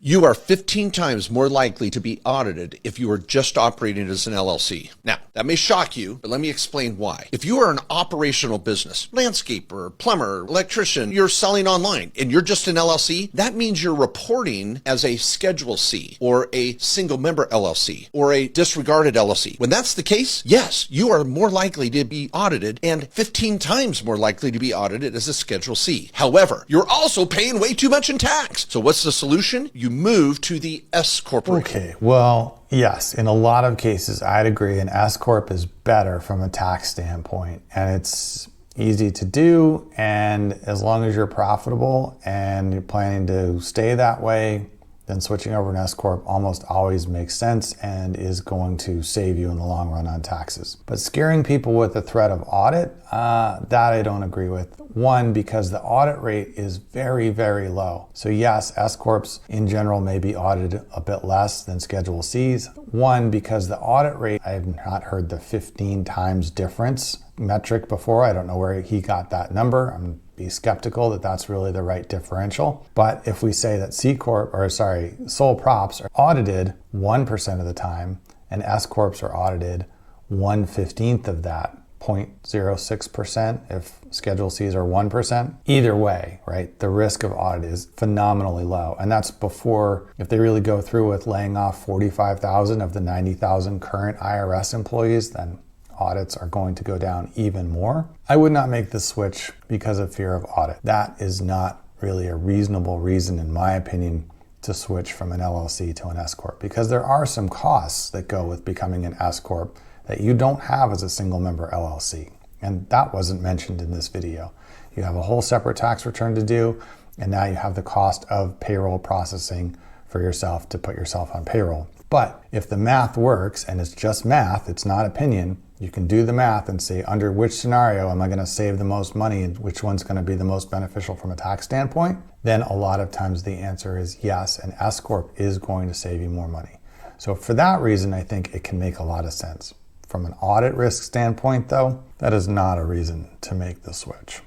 You are 15 times more likely to be audited if you are just operating as an LLC. Now, that may shock you, but let me explain why. If you are an operational business, landscaper, plumber, electrician, you're selling online, and you're just an LLC, that means you're reporting as a Schedule C, or a single member LLC, or a disregarded LLC. When that's the case, yes, you are more likely to be audited, and 15 times more likely to be audited as a Schedule C. However, you're also paying way too much in tax. So what's the solution? You move to the S-Corp. Okay, well, yes, in a lot of cases, I'd agree an S-Corp is better from a tax standpoint, and it's easy to do, and as long as you're profitable and you're planning to stay that way, then switching over to an S-Corp almost always makes sense and is going to save you in the long run on taxes. But scaring people with the threat of audit, that I don't agree with. One, because the audit rate is very, very low. So yes, S-Corps in general may be audited a bit less than Schedule Cs. One, because the audit rate, I have not heard the 15 times difference metric before. I don't know where he got that number. I'm be skeptical that that's really the right differential. But if we say that sole props are audited 1% of the time and S-Corps are audited 1/15 of that, 0.06% if Schedule Cs are 1%. Either way, right, the risk of audit is phenomenally low. And that's before, if they really go through with laying off 45,000 of the 90,000 current IRS employees, then audits are going to go down even more. I would not make the switch because of fear of audit. That is not really a reasonable reason, in my opinion, to switch from an LLC to an S-Corp, because there are some costs that go with becoming an S-Corp that you don't have as a single member LLC. And that wasn't mentioned in this video. You have a whole separate tax return to do, and now you have the cost of payroll processing for yourself to put yourself on payroll. But if the math works, and it's just math, it's not opinion, you can do the math and say, under which scenario am I going to save the most money and which one's going to be the most beneficial from a tax standpoint? Then a lot of times the answer is yes, an S-Corp is going to save you more money. So for that reason, I think it can make a lot of sense. From an audit risk standpoint, though, that is not a reason to make the switch.